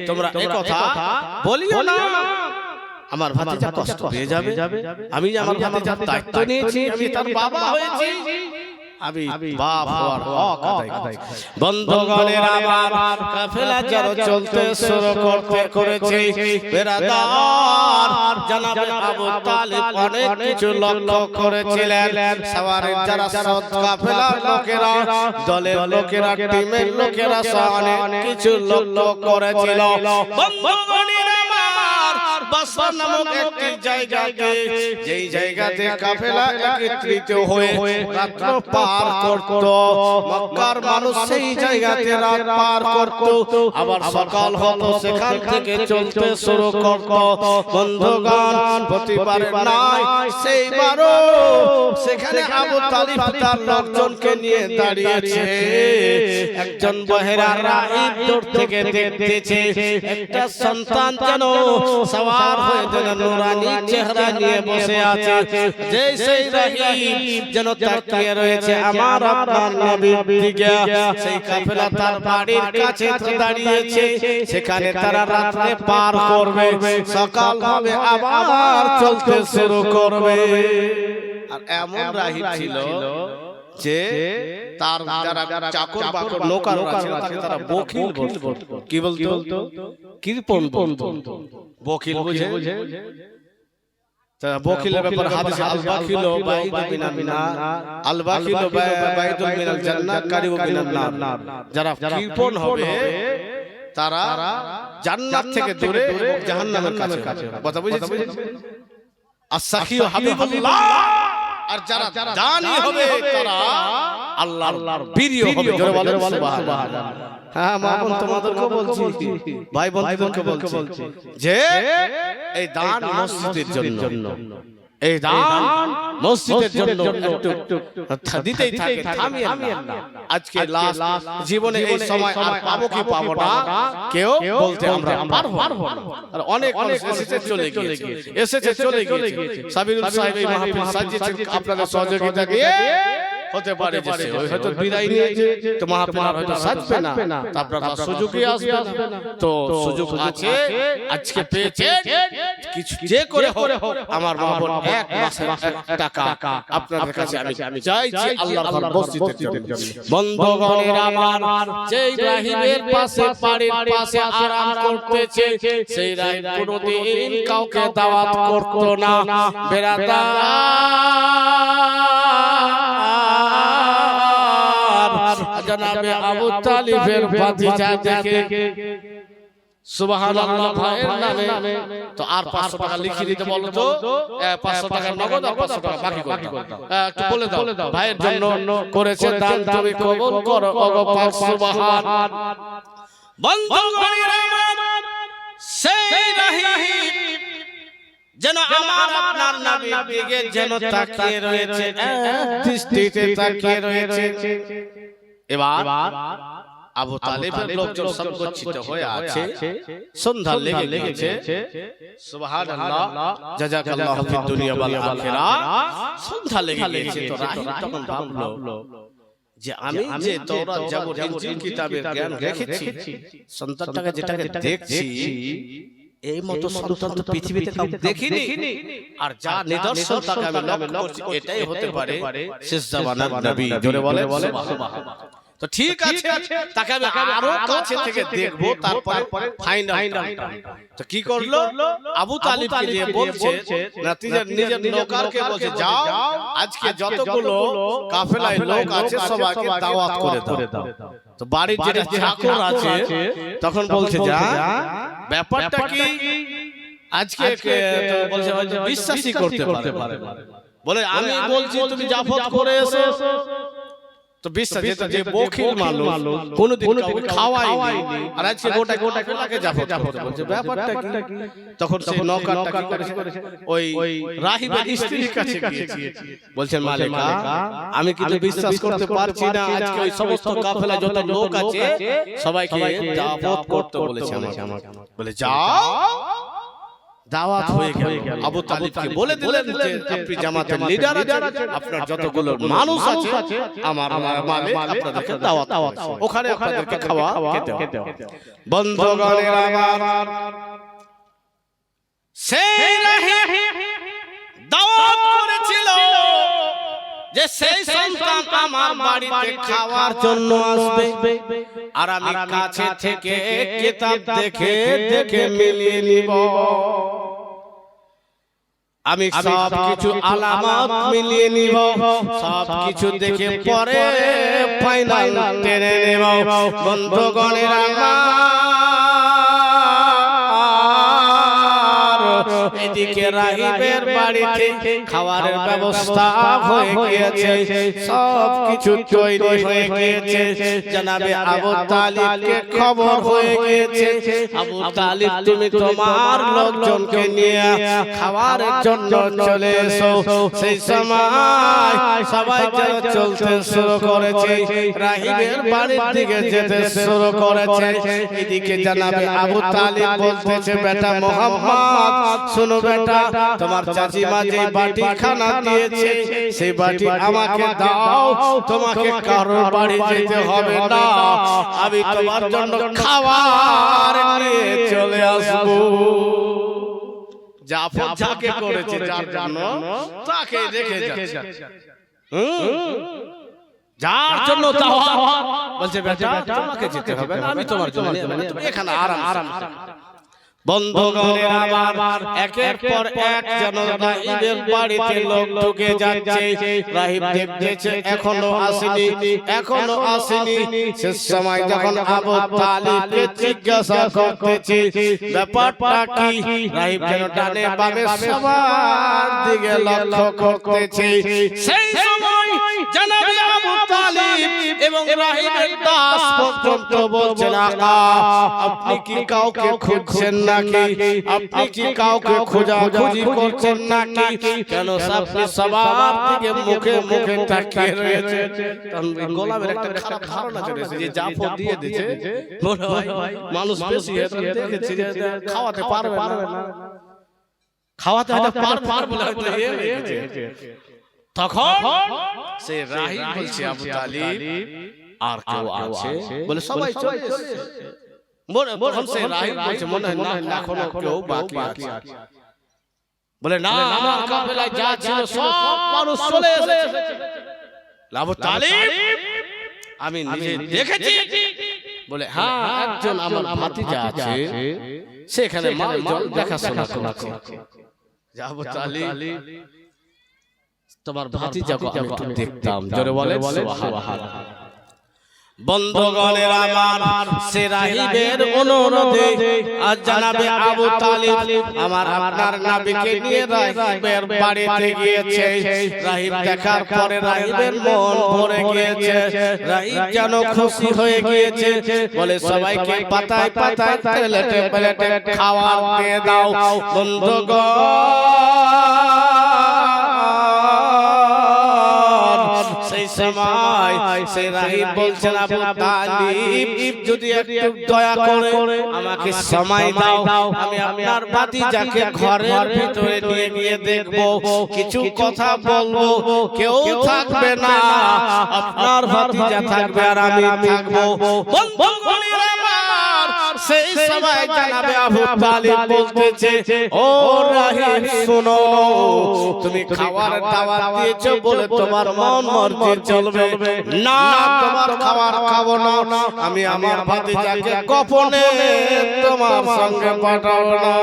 তোমরা এই কথা বলিও না, আমার ভাতিজা কষ্ট পেয়ে যাবে। আমি আমার ভাতিজার দায়িত্ব নিয়েছি, আমি তার বাবা হয়েছি, আমি বাপ হওয়ার হক আদায় করছি। বন্ধুগণের আমার কাফেলা যারা চলতে শুরু করেছে, বেরাদার জনাবে আবু তালিব অনেক কিছু লক্ষ্য করেছিলেন। সওয়ারের যারা সৎ কাফেলার লোকেরা, দলের লোকেরা, টিমের লোকেরা অনেক কিছু লক্ষ্য করেছিল। বন্ধুগণের আমার বাসরা নামক একটি জায়গাতে, যেই জায়গাতে কাফেলা একত্রিত হয়ে রাত্র পার করত, মক্কার মানুষ সেই জায়গাতে রাত পার করত, আবার সকাল হতো সেখান থেকে চলতে শুরু করত। বন্ধুগণ প্রতিবারে নাই সেইবারও সেখানে আবু তালিব তার লোকজনকে নিয়ে দাঁড়িয়েছে। একজন বহেরা রাহিব দূর থেকে দেখতেছে একটা সন্তান যেন সওয়ার হয়ে যেন নুরানি চেহারা নিয়ে বসে আছে, যে সেই রাহিব যেন তাকিয়ে রয়েছে আমার আপনার নবীর দিকে। সেই কাফেলা তার বাড়ির কাছে দাঁড়িয়েছে, সেখানে তারা রাত্রে পার করবে, সকাল হবে আবার চলতে শুরু করবে। আর এমন রাহিব ছিল যে তার যারা চাকর বাকর নৌকার ছিল তাকে তারা বকিল বলতো। কি বলতো? কৃপণ বলতো। বকিল বুঝে বকিলের ব্যাপার হাদিসে আল বাকিলু বাইদু মিনান নার, আল বাকিলু বাইদু মিনাল জান্নাত কারিবু মিনান নার। যারা কৃপণ হবে তারা জান্নাত থেকে দূরে এবং জাহান্নামের কাছে। কথা বুঝেছেন? আর সাখিউ হাবিবুল্লাহ, আর যারা দানি হবে তারা আল্লাহর প্রিয় হবে। জোরে বলেন সুবহানাল্লাহ। হ্যাঁ মা বোন তোমাদেরকে বলছি, ভাই বন্ধুদেরকে বলছি যে এই দান মসজিদের জন্য, এই দান মসজিদের জন্য একটু দিতেই থাকে, থামিয়েন না। আজকে লাস্ট জীবনে এই সময় আর পাবো কি পাবো না কেউ বলতে আমরা পারবো। আর অনেক এসেছে চলে গিয়েছে। সাবিরুল সাহেব এই মাহফিল সাজিয়েছেন আপনাদের সহযোগিতা দিয়ে। হতে পারে যে সে হয়তো বিদায় নিয়েছে, তো মাহফিল আর হয়তো সাজবে না, তো আপনারা সুযোগই আসবে না। তো সুযোগ আছে, আজকে পেয়েছে, কিছু যে করে হোক আমার মা বোন এক মাসের টাকা আপনাদের কাছে আমি চাইছি আল্লাহর ঘর মসজিদের জন্য। বন্ধুগণের আমার, যে ইব্রাহিমের পাশে বাড়ির পাশে আরাম করতেছে, সেই রাইত কোনোদিন কাউকে দাওয়াত করতো না। বেরাদার জনাবে আবু তালিবের ভাতিজা দেখে সুবহানাল্লাহ ভাইয়ের নামে, তো আর 500 টাকা লিখে দিতে বলো তো, 500 টাকা নগদ আর 500 টাকা বাকি করে দাও, একটু বলে দাও ভাইয়ের জন্য করেছে দান, তুমি কবুল করো ওগো পাক সুবহান। বন্ধুগণের আমার, সেই রহিম যেন আমার আপনার নবীর দিকে যেন তাকিয়ে রয়েছে, দৃষ্টিতে তাকিয়ে রয়েছে। এবার আবু তালিবের লোকজন সংগঠিত হয়ে আছে, সন্ধ্যা লেগে গেছে। সুবহানাল্লাহ, জাযাকাল্লাহু ফিদ দুনিয়া ওয়াল আখিরাহ। সন্ধ্যা লেগে গেছে, তো রাহিম তখন ভাবলো যে আমি যে তাওরাত জাবুর ইনজিল কিতাবের জ্ঞান রেখেছি, সন্তানটাকে যেটাকে দেখছি, এই মতো সন্তান তো পৃথিবীতে কাউ দেখিনি। আর যা নিদর্শন তাকে আমি লক্ষ্য করছি, এটাই হতে পারে শেষ জামানার নবী। জোরে বলে সুবহানাল্লাহ। তো ঠিক আছে, তাকে আমি আরো কাছে থেকে দেখবো, তারপরে ফাইনাল। তো কি করলো, আবু তালিবকে দিয়ে বলছে, নিজের নৌকারকে বলছে, যাও আজকে যতগুলো কাফেলায় লোক আছে সবাইকে দাওয়াত করে দাও। তো বাড়ির যেটা চাকর আছে তখন বলছে, যা ব্যাপারটা কি আজকে বলছে বিশ্বাসই করতে পারে, বলে আমি বলছি তুমি জাফত করে এসো। তো বিশ্বাস, যে বখিল মানুষ কোনদিন কাউকে খাওয়ায়নি, আর আজকে গোটা গোটাকে জাফত করতে বলছে, ব্যাপারটা কি? তখন সেই নৌকারটা কি করেছে, ওই রাহিবের স্ত্রীর কাছে গিয়েছে, বলছেন মালিকা আমি কিন্তু বিশ্বাস করতে পারছি না, আজকে ওই সমস্ত কাফেলা যত লোক আছে সবাইকে জাফত করতে বলেছে আমাকে। বলে যাও, দাওয়াত হয়ে গেল। আবু তালিবকে বলে দিলেন যে আপনি জামাতের লিডার আছেন, আপনার যতগুলো মানুষ আছে আমার মালিক আপনাদেরকে দাওয়াত, ওখানে আপনাদেরকে খাওয়া খেতে হবে। বন্ধুগণের আমার, সেই রাহিম দাওয়াত করেছিল যে সেই সন্তান আমার বাড়িতে খাওয়ার জন্য আসবে, আর আমি কাছে থেকে কিতাব দেখে মিলিয়ে নিব। আমি সব কিছু আলামত মিলিয়ে নিব, সব কিছু দেখে পরে ফাইনাল টেনে নেব। বন্ধুগণের এদিকে রাহিবের বাড়িতে খাবারের ব্যবস্থা হয়ে গিয়েছে, সব কিছু তৈরি হয়ে গিয়েছে। জনাবে আবু তালিবকে খবর হয়ে গিয়েছে, আবু তালিব তুমি তোমার লোকজনকে নিয়ে খাবারের জন্য চলে এসো। সেই সময় সবাই যেন চলতে শুরু করেছে, রাহিবের বাড়ির দিকে যেতে শুরু করেছে। এদিকে জনাবে আবু তালিব বলতেছে, বেটা মুহাম্মদ শোনো বেটা, তোমার চাচিমা যে বাটি খানা দিয়েছে সেই বাটি আমাকে দাও, তোমাকে কারোর বাড়ি যেতে হবে না, আমি তোমার জন্য খাবার নিয়ে চলে আসবো। জাফর যাকে করেছে যার জন্য তাকে রেখে যাচ্ছে, যার জন্য দাওয়াত বলছে বেটা তোমাকে যেতে হবে না, আমি তোমার জন্য এখানে আরাম। বন্ধুগণের আমার, একের পর এক যেন রাহিবের বাড়িতে লোক ঢুকে যাচ্ছে। রাহিব দেখতেছে এখনো আসেনি। শেষ সময় যখন আবু তালিবকে জিজ্ঞাসা করতেছে ব্যাপারটা কি, রাহিব যেন ডানে বামে সবার দিকে লক্ষ্য করতেছে। সেই সময় জনাবে আবু তালিব ইব্রাহিমের দাস পর্যন্ত বলছেন আকা আপনি কি কাউকে খুঁজছেন নাকি আপনি কি কাউকে খোঁজাখুঁজি করছেন নাকি কেন আপনি সবার দিকে মুখে মুখে তাকিয়ে রয়েছে গোলামের একটা খারাপ ধারণা চলেছে যে জাফর দিয়ে দিয়েছে মনে হয় মানুষ বেশি দেখেছি যে খাওয়াতে পারবে না খাওয়াতে হয়তো পার বলে হয়তো তখন সে রাহিম বলছে আবু তালিব আর কেউ আছে বলে সবাই চলে এসেছে তখন সে রাহিম বলছে মনে হয় না এখনো কেউ বাকি আছে বলে না আমার কাফেলায় যা ছিল সব মানুষ চলে এসেছে আবু তালিব আমি নিজে দেখেছি বলে হ্যাঁ একজন আমার ভাতিজা আছে সেখানে মাল দেখাশোনা করছে আবু তালিব তোমার ভাতিজাকে আমি একটু দেখতাম জোরে বলে সুবহানাল্লাহ বন্ধুগণের আমার সে রাহিবের অনুরোধে আজ জনাবে আবু তালিব আমার আপনার নবীকে নিয়ে রাহিবের বাড়িতে গিয়েছে রাহিব দেখার পরে রাহিবের মন ভরে গিয়েছে রাহিব যেন খুশি হয়ে গিয়েছে বলে সবাইকে পাতায় পাতায় প্লেটে প্লেটে খাবার দিয়ে দাও বন্ধুগণ সেই সময় সেই রাহিব বলছেন আবু তালিব যদি একটু দয়া করে আমাকে সময় দাও আমি আপনার ভাতিজাকে ঘরের ভিতরে নিয়ে গিয়ে দেখব কিছু কথা বলবো কেউ থাকবে না আপনার ভাতিজা থাকবে আর আমি থাকবো বন্ধুগণের আমার সেই সময় জনাবে আবু তালিব বলতেছে ও রাহিব শুনো তুমি খাবার দাওয়াত দিয়েছো বলে তোমার মন মর্জি চলবে না তোমার খাবার খাবো না আমি আমার ভাতিজাকে গোপনে তোমার সঙ্গে পাঠাবো না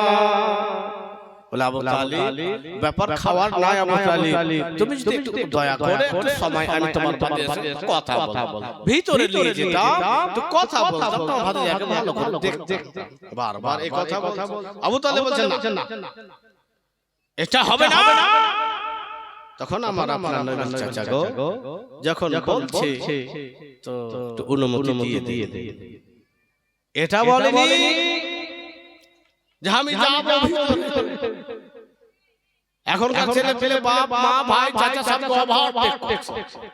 বলে আবু তালিব ব্যাপার খাওয়ার নাই আবু তালিব তুমি যদি একটু দয়া করে একটু সময় আমি তোমার ভাতিজার সাথে কথা বলবো ভিতরে নিয়ে যেতাম তো কথা বলতাম তোমার ভাতিজাকে ভালো করে দেখতে বারবার এই কথা বলতাম আবু তালিব বলছেন না এটা হবে না তখন আমার আপনার নবীর চাচা গো যখন বলছে তো একটু অনুমতি দিয়ে এটা বলেনি যে আমি যাব এখনকার ছেলে পেলে বাপ মা ভাই চাচা সব অভাব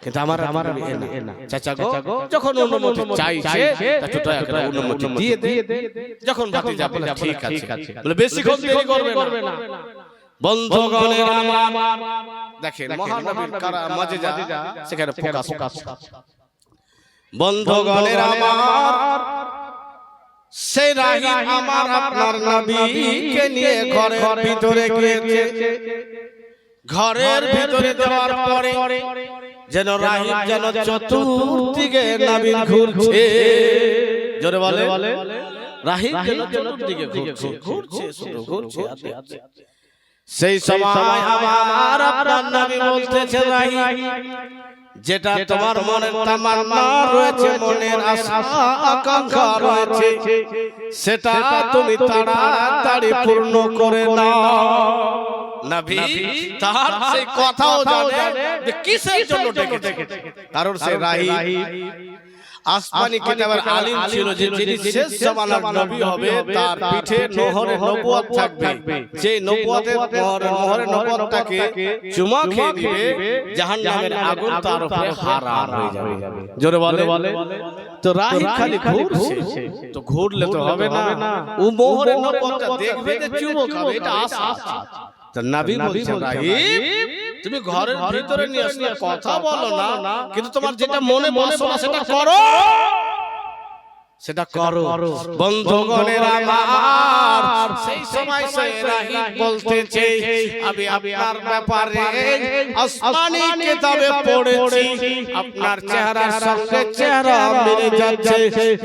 কিন্তু আমার না চাচা গো যখন অনুমতি চাইছে একটু দয়া করে অনুমতি দিয়ে যখন ভাতিজা বলে ঠিক আছে বলে বেশিক্ষণ দেরি করবে না বন্ধুগণের আমার দেখেন মহানবীর মাজেজা সেখানে ফোকাস বন্ধুগণের আমার সেই রাহিব আমার আপনার নবীকে নিয়ে ঘরের ভিতরে গিয়েছে ঘরের ভিতরে যাওয়ার পরে যেন রাহিব যেন চতুর্দিকে নবীন ঘুরছে জোরে বলে রাহিব যেন চতুর্দিকে ঘুরছে শুধু ঘুরছে সেই সময় আমার আপনার নবী বলতেছে রাহিব যেটা তোমার মনের তামান্না রয়েছে মনের আশা আকাঙ্ক্ষা রয়েছে সেটা তুমি তাড়াতাড়ি পূর্ণ করে নাও নবী তার সেই কথাও জানে যে কিসের জন্য ডেকেছে কারণ সে রাহিব আসমানি কিতাবের আলিম ছিল যে যিনি শেষ জামানার নবী হবে তার পিঠে নহরে নবুয়ত থাকবে যে নবুয়তের নহরে নবুয়তটাকে চুমা খেয়ে দিবে জাহান্নামের আগুন তার উপরে হারাম হয়ে যাবে জোরে বলে তো রাহিব খালি ঘুরছে তো ঘুরলে তো হবে না ও মোহরে নবুয়তটা দেখবে যে চুমো খাবে এটা আশা তো নবী বলছেন রাহিব তুমি ঘরের ভিতরে নিয়ে আসলে কথা বলো না কিন্তু তোমার যেটা মনে বাসনা সেটা করো বন্ধুগণের আমার সেই সময় সেই রাহিব বলতেছে আমি আপনার ব্যাপারে আসমানি কিতাবে পড়েছি আপনার চেহারার সঙ্গে চেহারা মিলে যাচ্ছে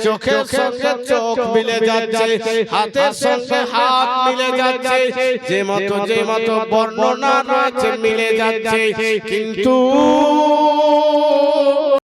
চোখের সঙ্গে চোখ মিলে যাচ্ছে হাতের সঙ্গে হাত মিলে যাচ্ছে যে মতো বর্ণনা রয়েছে মিলে যাচ্ছে কিন্তু